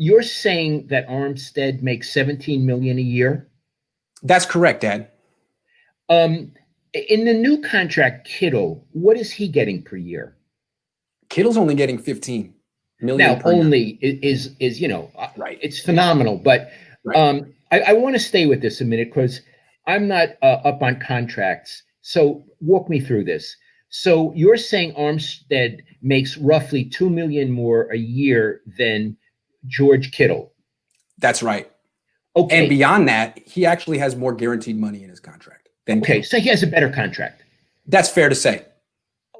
you're saying that Armstead makes $17 million a year? That's correct, Dad. In the new contract, Kittle, what is he getting per year? Kittle's only getting 15 million Now, per year. only is Right. It's phenomenal. But Right. I want to stay with this a minute because I'm not up on contracts. So walk me through this. So you're saying Armstead makes roughly $2 million more a year than George Kittle. That's right. Okay. And beyond that, he actually has more guaranteed money in his contract than Okay, Kittle. so he has a better contract. That's fair to say.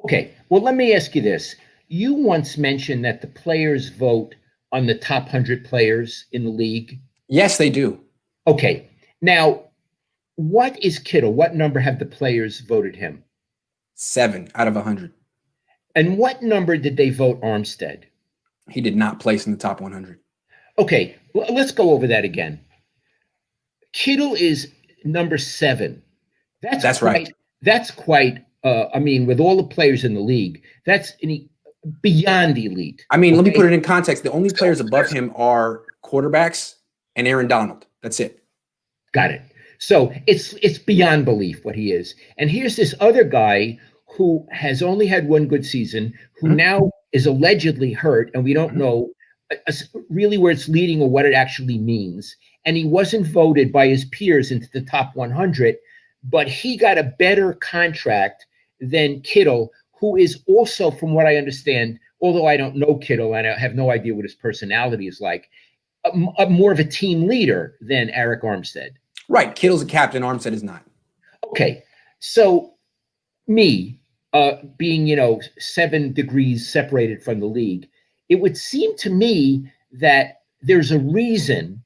Okay, well, let me ask you this. You once mentioned that the players vote on the top 100 players in the league. Yes, they do. Okay, now, what is Kittle? What number have the players voted him? 7 out of 100. And what number did they vote Armstead? He did not place in the top 100. Okay, let's go over that again. Kittle is number 7. That's right. That's quite, I mean, with all the players in the league, that's beyond elite. I mean, let me put it in context. The only players above him are quarterbacks and Aaron Donald. That's it. Got it. So it's beyond belief what he is. And here's this other guy who has only had one good season, who now is allegedly hurt, and we don't know really where it's leading or what it actually means. And he wasn't voted by his peers into the top 100, but he got a better contract than Kittle, who is also, from what I understand, although I don't know Kittle and I have no idea what his personality is like, more of a team leader than Arik Armstead. Right. Kittle's a captain. Armstead is not. Okay. So me, being, 7 degrees separated from the league, it would seem to me that there's a reason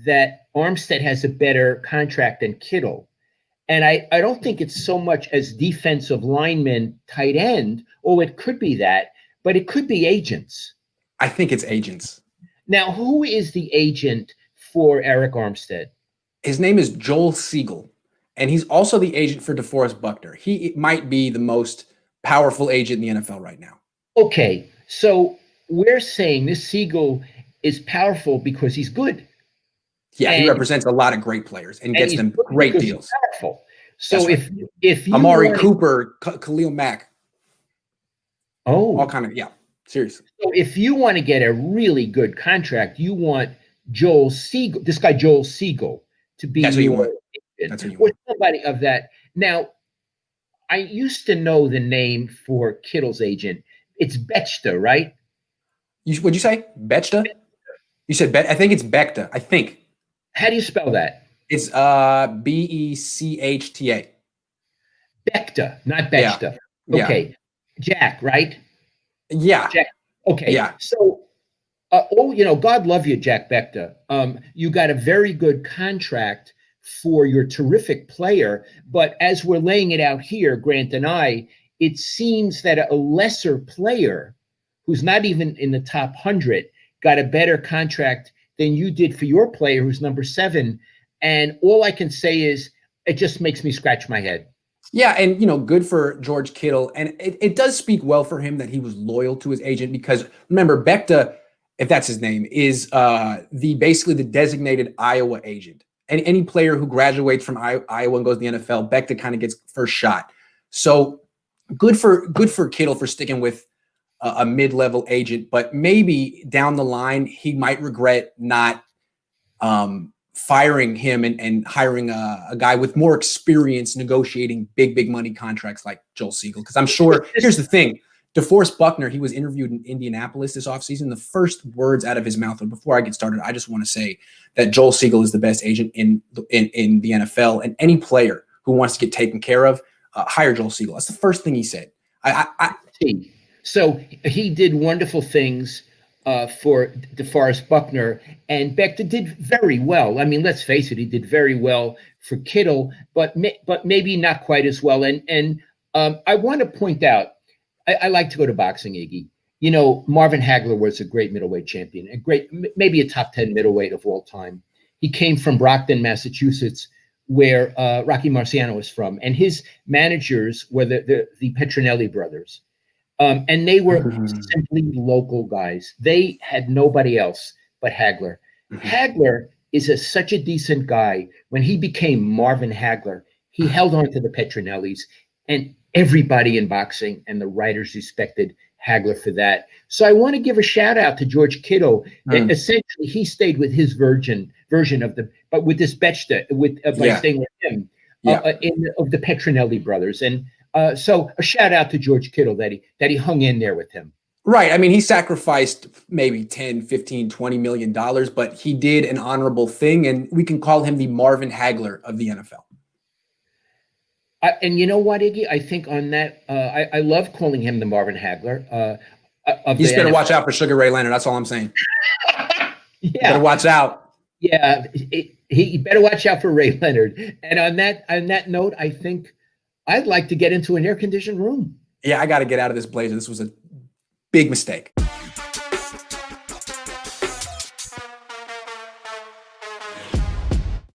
that Armstead has a better contract than Kittle. And I don't think it's so much as defensive lineman, tight end, or it could be that, but it could be agents. I think it's agents. Now, who is the agent for Arik Armstead? His name is Joel Segal, and he's also the agent for DeForest Buckner. He might be the most powerful agent in the NFL right now. Okay, so we're saying this Segal is powerful because he's good. Yeah, he represents a lot of great players and gets them great deals. Powerful. So right. if you Amari Cooper, Khalil Mack, all kind of seriously. So if you want to get a really good contract, you want Joel Segal, this guy Joel Segal, to be. That's what you want. That's what you want. Or somebody of that. Now, I used to know the name for Kittle's agent. It's Bechta, right? What'd you say? Bechta? You said I think it's Bechta. I think. How do you spell that? It's Bechta. Bechta, not Bechta. Yeah. Okay. Yeah. Jack, right? Yeah. Jack. Okay. Yeah. So, God love you, Jack Bechta. You got a very good contract for your terrific player, but as we're laying it out here, Grant and I, it seems that a lesser player who's not even in the top 100 got a better contract than you did for your player who's number 7. And all I can say is it just makes me scratch my head. Yeah, and good for George Kittle. And it does speak well for him that he was loyal to his agent, because remember, Bechta, if that's his name, is basically the designated Iowa agent. And any player who graduates from Iowa and goes to the NFL, Bechta kind of gets first shot. So good for Kittle for sticking with a mid-level agent, but maybe down the line he might regret not firing him and hiring a guy with more experience negotiating big money contracts like Joel Segal. Because I'm sure, here's the thing, DeForest Buckner, he was interviewed in Indianapolis this offseason. The first words out of his mouth, and before I get started, I just want to say that Joel Segal is the best agent in the NFL, and any player who wants to get taken care of, hire Joel Segal. That's the first thing he said. So he did wonderful things for DeForest Buckner, and Bechta did very well. I mean, let's face it, he did very well for Kittle, but maybe not quite as well. And I want to point out, I like to go to boxing, Iggy. Marvin Hagler was a great middleweight champion, maybe a top 10 middleweight of all time. He came from Brockton, Massachusetts, where Rocky Marciano was from, and his managers were the Petronelli brothers. And they were simply local guys. They had nobody else but Hagler. Mhm. Hagler is such a decent guy. When he became Marvin Hagler, he held on to the Petronellis, and everybody in boxing and the writers respected Hagler for that. So I want to give a shout out to George Kittle. Essentially, he stayed with his version of but with this Bechta, by staying with him of the Petronelli brothers. And so a shout out to George Kittle that he hung in there with him. Right. I mean, he sacrificed maybe 10, 15, 20 million dollars, but he did an honorable thing, and we can call him the Marvin Hagler of the NFL. And you know what, Iggy? I think on that, I love calling him the Marvin Hagler. He's better watch out for Sugar Ray Leonard. That's all I'm saying. Better watch out. Yeah, he better watch out for Ray Leonard. And on that note, I think I'd like to get into an air-conditioned room. Yeah, I got to get out of this blazer. This was a big mistake.